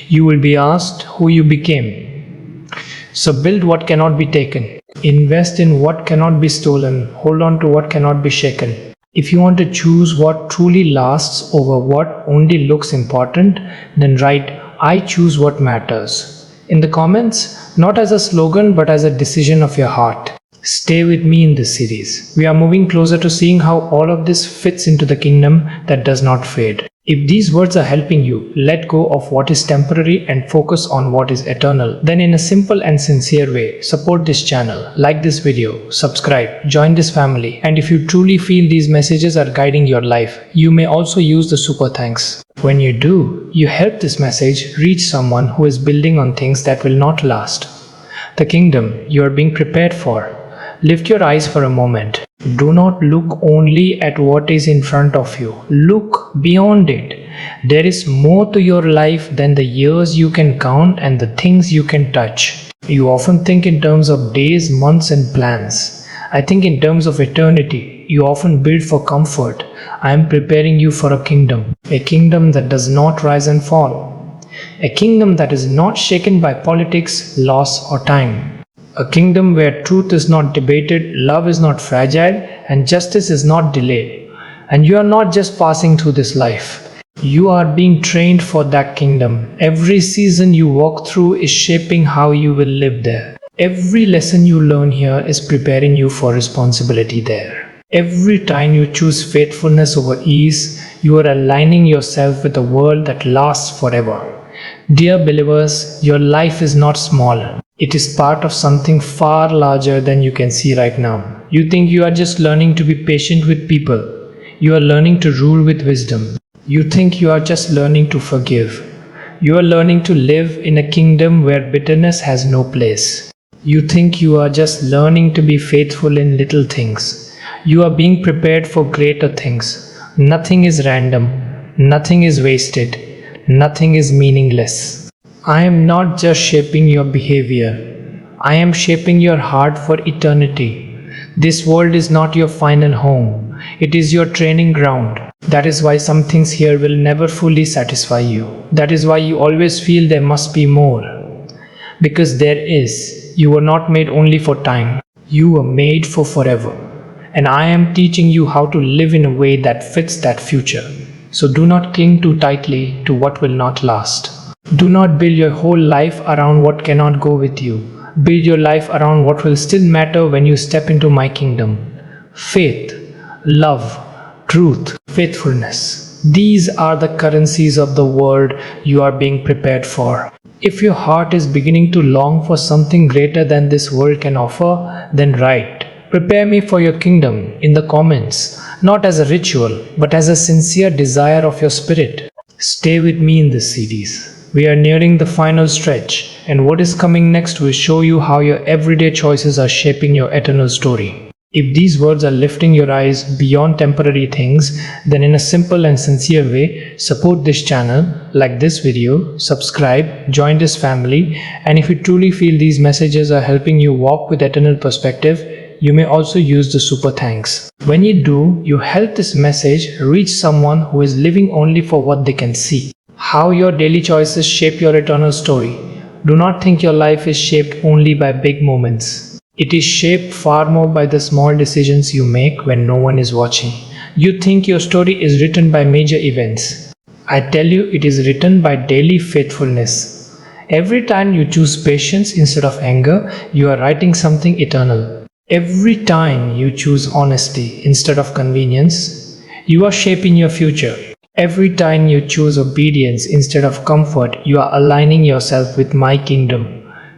You will be asked who you became. So build what cannot be taken. Invest in what cannot be stolen. Hold on to what cannot be shaken. If you want to choose what truly lasts over what only looks important, then write, I choose what matters. In the comments, not as a slogan, but as a decision of your heart. Stay with me in this series. We are moving closer to seeing how all of this fits into the kingdom that does not fade. If these words are helping you let go of what is temporary and focus on what is eternal, then in a simple and sincere way, support this channel, like this video, subscribe, join this family, and if you truly feel these messages are guiding your life, you may also use the super thanks. When you do, you help this message reach someone who is building on things that will not last. The kingdom you are being prepared for. Lift your eyes for a moment. Do not look only at what is in front of you. Look beyond it. There is more to your life than the years you can count and the things you can touch. You often think in terms of days, months, and plans. I think in terms of eternity. You often build for comfort. I am preparing you for a kingdom that does not rise and fall. A kingdom that is not shaken by politics, loss, or time. A kingdom where truth is not debated, love is not fragile, and justice is not delayed. And you are not just passing through this life. You are being trained for that kingdom. Every season you walk through is shaping how you will live there. Every lesson you learn here is preparing you for responsibility there. Every time you choose faithfulness over ease, you are aligning yourself with a world that lasts forever. Dear believers, your life is not small. It is part of something far larger than you can see right now. You think you are just learning to be patient with people. You are learning to rule with wisdom. You think you are just learning to forgive. You are learning to live in a kingdom where bitterness has no place. You think you are just learning to be faithful in little things. You are being prepared for greater things. Nothing is random. Nothing is wasted. Nothing is meaningless. I am not just shaping your behavior. I am shaping your heart for eternity. This world is not your final home. It is your training ground. That is why some things here will never fully satisfy you. That is why you always feel there must be more. Because there is. You were not made only for time. You were made for forever. And I am teaching you how to live in a way that fits that future. So do not cling too tightly to what will not last. Do not build your whole life around what cannot go with you. Build your life around what will still matter when you step into my kingdom. Faith, love, truth, faithfulness. These are the currencies of the world you are being prepared for. If your heart is beginning to long for something greater than this world can offer, then write, "Prepare me for your kingdom" in the comments, not as a ritual, but as a sincere desire of your spirit. Stay with me in this series. We are nearing the final stretch, and what is coming next will show you how your everyday choices are shaping your eternal story. If these words are lifting your eyes beyond temporary things, then in a simple and sincere way, support this channel, like this video, subscribe, join this family, and if you truly feel these messages are helping you walk with eternal perspective, you may also use the super thanks. When you do, you help this message reach someone who is living only for what they can see. How your daily choices shape your eternal story. Do not think your life is shaped only by big moments. It is shaped far more by the small decisions you make when no one is watching. You think your story is written by major events. I tell you, it is written by daily faithfulness. Every time you choose patience instead of anger, you are writing something eternal. Every time you choose honesty instead of convenience, you are shaping your future. Every time you choose obedience instead of comfort, you are aligning yourself with my kingdom.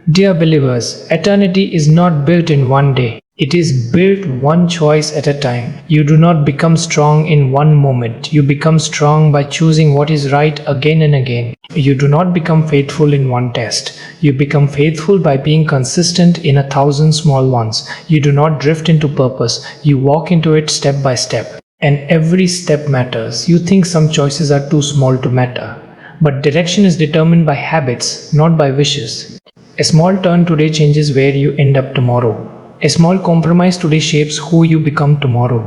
Dear believers, eternity is not built in one day. It is built one choice at a time. You do not become strong in one moment. You become strong by choosing what is right again and again. You do not become faithful in one test. You become faithful by being consistent in 1,000 small ones. You do not drift into purpose. You walk into it step by step. And every step matters. You think some choices are too small to matter. But direction is determined by habits, not by wishes. A small turn today changes where you end up tomorrow. A small compromise today shapes who you become tomorrow.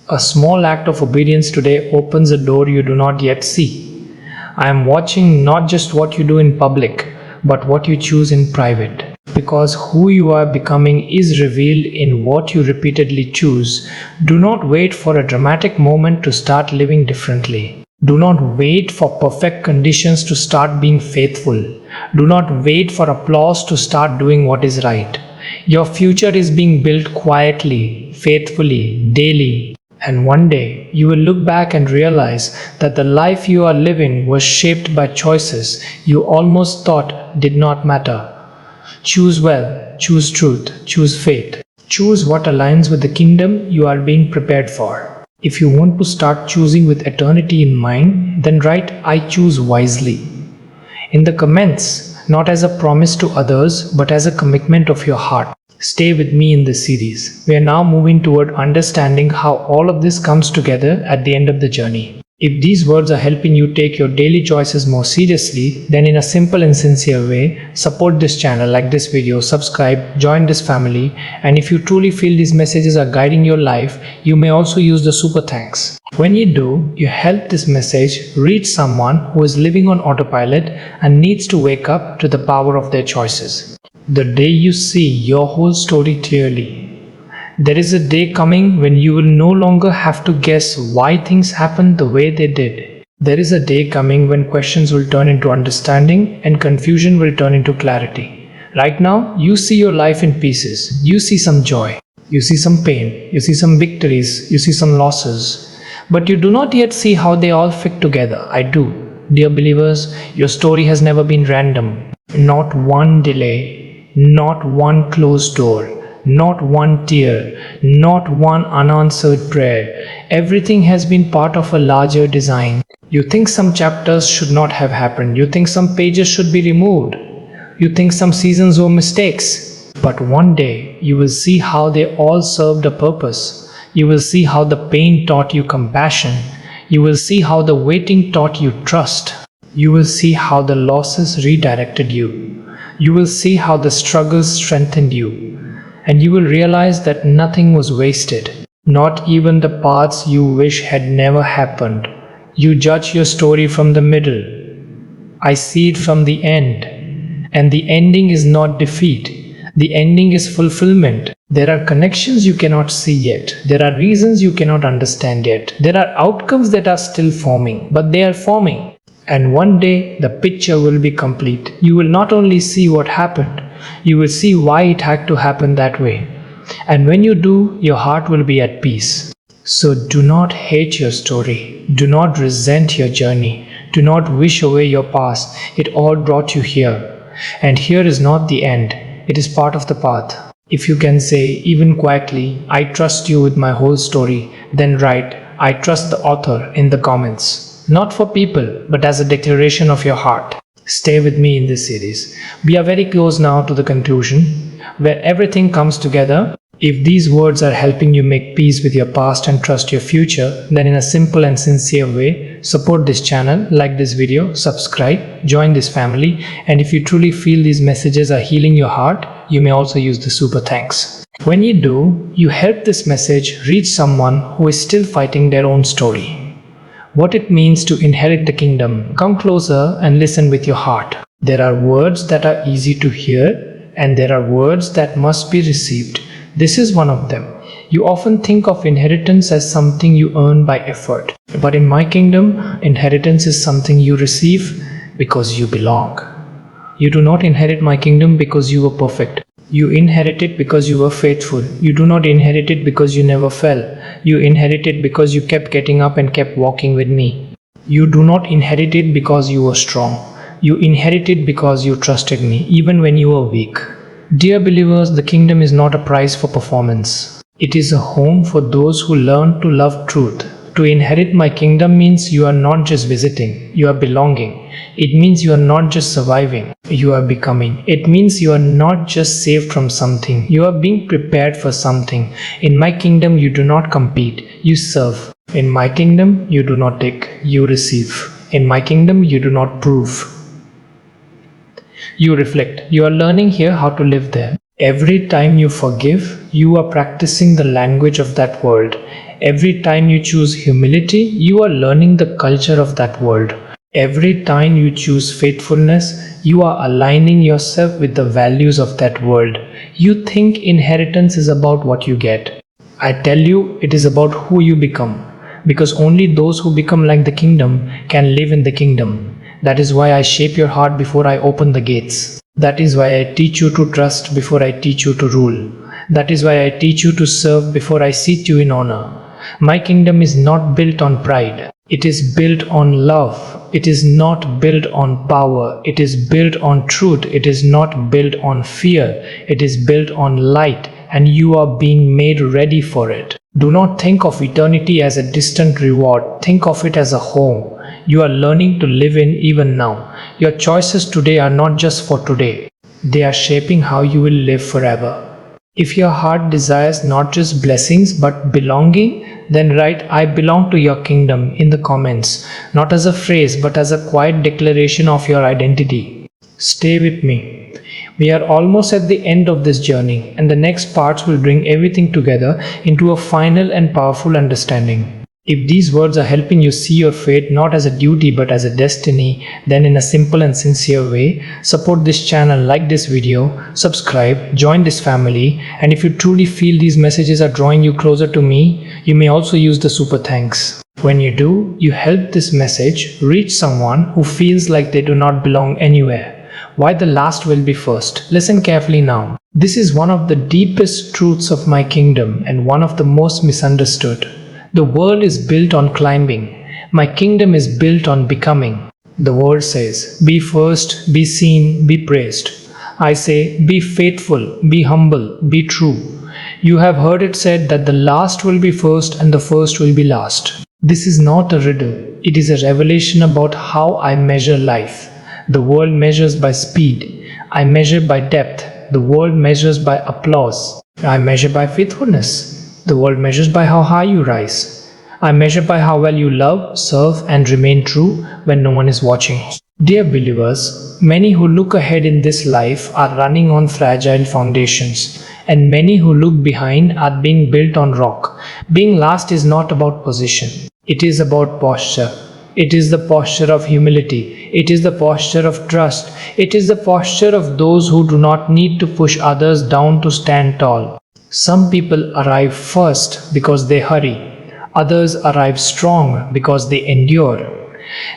A small act of obedience today opens a door you do not yet see. I am watching not just what you do in public, but what you choose in private. Because who you are becoming is revealed in what you repeatedly choose. Do not wait for a dramatic moment to start living differently. Do not wait for perfect conditions to start being faithful. Do not wait for applause to start doing what is right. Your future is being built quietly, faithfully, daily. And one day, you will look back and realize that the life you are living was shaped by choices you almost thought did not matter. Choose well, choose truth, choose faith. Choose what aligns with the kingdom you are being prepared for. If you want to start choosing with eternity in mind, then write "I choose wisely" in the comments, not as a promise to others, but as a commitment of your heart. Stay with me in this series. We are now moving toward understanding how all of this comes together at the end of the journey. If these words are helping you take your daily choices more seriously, then in a simple and sincere way, support this channel, like this video, subscribe, join this family, and if you truly feel these messages are guiding your life, you may also use the super thanks. When you do, you help this message reach someone who is living on autopilot and needs to wake up to the power of their choices. The day you see your whole story clearly, there is a day coming when you will no longer have to guess why things happened the way they did. There is a day coming when questions will turn into understanding and confusion will turn into clarity. Right now, you see your life in pieces. You see some joy, you see some pain, you see some victories, you see some losses. But you do not yet see how they all fit together. I do. Dear believers, your story has never been random. Not one delay, not one closed door. Not one tear, not one unanswered prayer. Everything has been part of a larger design. You think some chapters should not have happened. You think some pages should be removed. You think some seasons were mistakes. But one day, you will see how they all served a purpose. You will see how the pain taught you compassion. You will see how the waiting taught you trust. You will see how the losses redirected you. You will see how the struggles strengthened you. And you will realize that nothing was wasted, not even the parts you wish had never happened. You judge your story from the middle. I see it from the end. And the ending is not defeat. The ending is fulfillment. There are connections you cannot see yet. There are reasons you cannot understand yet. There are outcomes that are still forming, but they are forming. And one day the picture will be complete. You will not only see what happened, you will see why it had to happen that way. And when you do, your heart will be at peace. So do not hate your story. Do not resent your journey. Do not wish away your past. It all brought you here. And here is not the end. It is part of the path. If you can say, even quietly, "I trust you with my whole story," then write, "I trust the author" in the comments. Not for people, but as a declaration of your heart. Stay with me in this series. We are very close now to the conclusion, where everything comes together. If these words are helping you make peace with your past and trust your future, then in a simple and sincere way, support this channel, like this video, subscribe, join this family, and if you truly feel these messages are healing your heart, you may also use the super thanks. When you do, you help this message reach someone who is still fighting their own story. What it means to inherit the kingdom. Come closer and listen with your heart. There are words that are easy to hear, and there are words that must be received. This is one of them. You often think of inheritance as something you earn by effort. But in my kingdom, inheritance is something you receive because you belong. You do not inherit my kingdom because you were perfect. You inherit it because you were faithful. You do not inherit it because you never fell. You inherit it because you kept getting up and kept walking with me. You do not inherit it because you were strong. You inherit it because you trusted me, even when you were weak. Dear believers, the kingdom is not a prize for performance. It is a home for those who learn to love truth. To inherit my kingdom means you are not just visiting, you are belonging. It means you are not just surviving, you are becoming. It means you are not just saved from something, you are being prepared for something. In my kingdom, you do not compete, you serve. In my kingdom, you do not take, you receive. In my kingdom, you do not prove, you reflect. You are learning here how to live there. Every time you forgive, you are practicing the language of that world. Every time you choose humility, you are learning the culture of that world. Every time you choose faithfulness, you are aligning yourself with the values of that world. You think inheritance is about what you get. I tell you, it is about who you become. Because only those who become like the kingdom can live in the kingdom. That is why I shape your heart before I open the gates. That is why I teach you to trust before I teach you to rule. That is why I teach you to serve before I seat you in honor. My kingdom is not built on pride. It is built on love. It is not built on power. It is built on truth. It is not built on fear. It is built on light, and you are being made ready for it. Do not think of eternity as a distant reward. Think of it as a home you are learning to live in even now. Your choices today are not just for today. They are shaping how you will live forever. If your heart desires not just blessings but belonging, then write "I belong to your kingdom" in the comments, not as a phrase but as a quiet declaration of your identity. Stay with me. We are almost at the end of this journey, and the next parts will bring everything together into a final and powerful understanding. If these words are helping you see your fate not as a duty but as a destiny, then in a simple and sincere way, support this channel, like this video, subscribe, join this family, and if you truly feel these messages are drawing you closer to me, you may also use the super thanks. When you do, you help this message reach someone who feels like they do not belong anywhere. Why the last will be first. Listen carefully now. This is one of the deepest truths of my kingdom and one of the most misunderstood. The world is built on climbing. My kingdom is built on becoming. The word says, be first, be seen, be praised. I say, be faithful, be humble, be true. You have heard it said that the last will be first and the first will be last. This is not a riddle. It is a revelation about how I measure life. The world measures by speed. I measure by depth. The world measures by applause. I measure by faithfulness. The world measures by how high you rise. I measure by how well you love, serve, and remain true when no one is watching. Dear believers, many who look ahead in this life are running on fragile foundations, and many who look behind are being built on rock. Being last is not about position. It is about posture. It is the posture of humility. It is the posture of trust. It is the posture of those who do not need to push others down to stand tall. Some people arrive first because they hurry. Others arrive strong because they endure.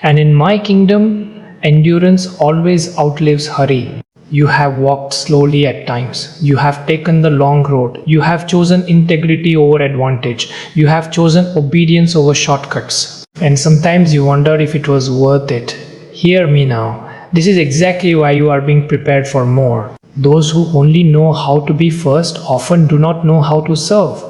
And in my kingdom, endurance always outlives hurry. You have walked slowly at times. You have taken the long road. You have chosen integrity over advantage. You have chosen obedience over shortcuts. And sometimes you wonder if it was worth it. Hear me now. This is exactly why you are being prepared for more. Those who only know how to be first often do not know how to serve.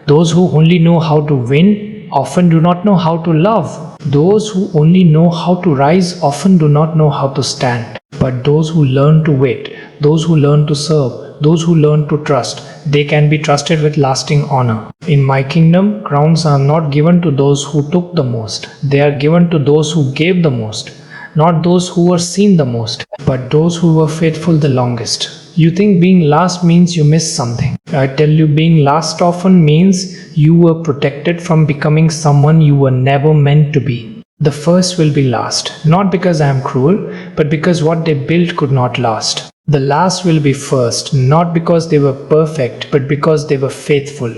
Those who only know how to win often do not know how to love. Those who only know how to rise often do not know how to stand. But those who learn to wait, those who learn to serve, those who learn to trust, they can be trusted with lasting honor. In my kingdom, crowns are not given to those who took the most. They are given to those who gave the most. Not those who were seen the most, but those who were faithful the longest. You think being last means you missed something. I tell you, being last often means you were protected from becoming someone you were never meant to be. The first will be last, not because I am cruel, but because what they built could not last. The last will be first, not because they were perfect, but because they were faithful.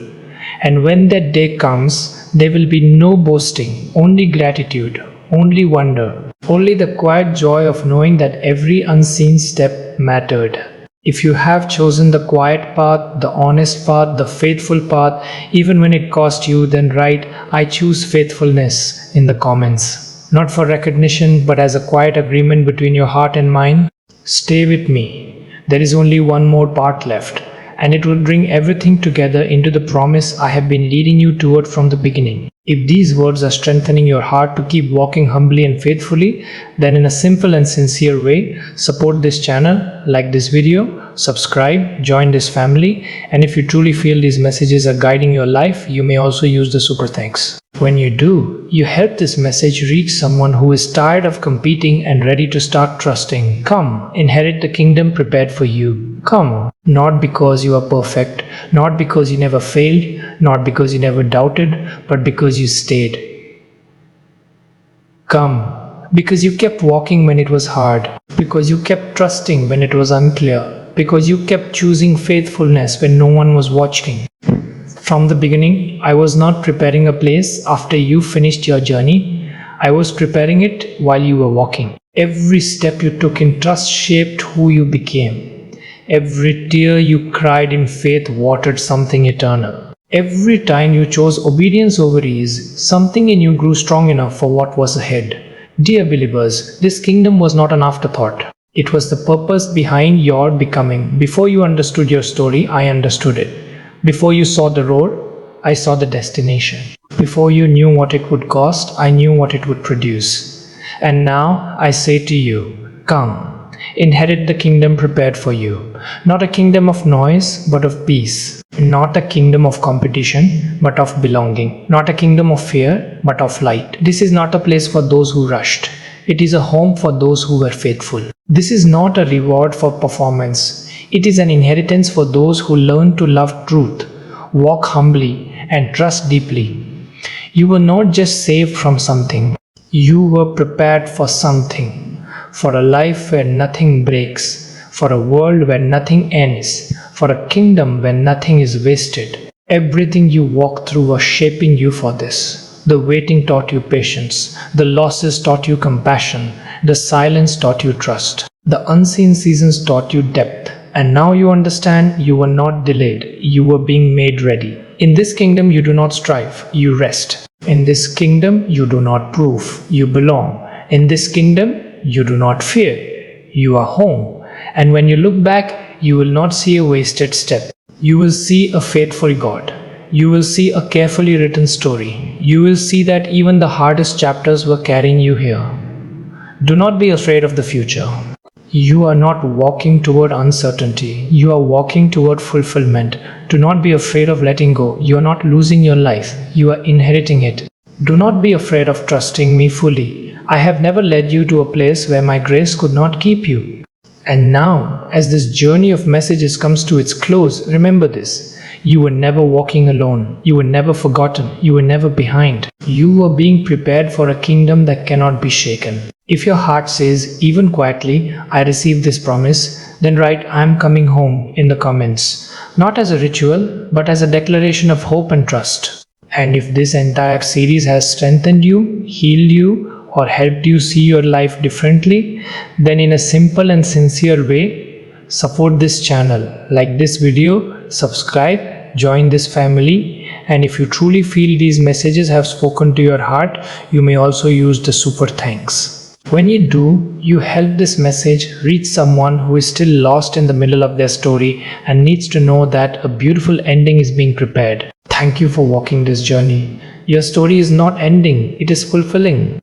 And when that day comes, there will be no boasting, only gratitude, only wonder, only the quiet joy of knowing that every unseen step mattered. If you have chosen the quiet path, the honest path, the faithful path, even when it cost you, then write "I choose faithfulness" in the comments. Not for recognition, but as a quiet agreement between your heart and mine. Stay with me. There is only one more part left, and it will bring everything together into the promise I have been leading you toward from the beginning. If these words are strengthening your heart to keep walking humbly and faithfully, then in a simple and sincere way, support this channel, like this video, subscribe, join this family, and if you truly feel these messages are guiding your life, you may also use the super thanks. When you do, you help this message reach someone who is tired of competing and ready to start trusting. Come, inherit the kingdom prepared for you. Come, not because you are perfect, not because you never failed, not because you never doubted, but because you stayed. Come, because you kept walking when it was hard, because you kept trusting when it was unclear, because you kept choosing faithfulness when no one was watching. From the beginning, I was not preparing a place after you finished your journey. I was preparing it while you were walking. Every step you took in trust shaped who you became. Every tear you cried in faith watered something eternal. Every time you chose obedience over ease, something in you grew strong enough for what was ahead. Dear believers, this kingdom was not an afterthought. It was the purpose behind your becoming. Before you understood your story, I understood it. Before you saw the road, I saw the destination. Before you knew what it would cost, I knew what it would produce. And now I say to you, come. Inherit the kingdom prepared for you. Not a kingdom of noise, but of peace. Not a kingdom of competition, but of belonging. Not a kingdom of fear, but of light. This is not a place for those who rushed. It is a home for those who were faithful. This is not a reward for performance. It is an inheritance for those who learn to love truth, walk humbly, and trust deeply. You were not just saved from something. You were prepared for something. For a life where nothing breaks, for a world where nothing ends, for a kingdom where nothing is wasted. Everything you walked through was shaping you for this. The waiting taught you patience, the losses taught you compassion, the silence taught you trust, the unseen seasons taught you depth. And now you understand you were not delayed, you were being made ready. In this kingdom you do not strive, you rest. In this kingdom you do not prove, you belong. In this kingdom you do not fear, you are home. And when you look back, you will not see a wasted step. You will see a faithful God. You will see a carefully written story. You will see that even the hardest chapters were carrying you here. Do not be afraid of the future. You are not walking toward uncertainty. You are walking toward fulfillment. Do not be afraid of letting go. You are not losing your life. You are inheriting it. Do not be afraid of trusting me fully. I have never led you to a place where my grace could not keep you. And now, as this journey of messages comes to its close, remember this. You were never walking alone. You were never forgotten. You were never behind. You were being prepared for a kingdom that cannot be shaken. If your heart says, even quietly, I received this promise, then write, I am coming home in the comments. Not as a ritual, but as a declaration of hope and trust. And if this entire series has strengthened you, healed you, or helped you see your life differently, then in a simple and sincere way, support this channel. Like this video, subscribe, join this family, and if you truly feel these messages have spoken to your heart, you may also use the super thanks. When you do, you help this message reach someone who is still lost in the middle of their story and needs to know that a beautiful ending is being prepared. Thank you for walking this journey. Your story is not ending, it is fulfilling.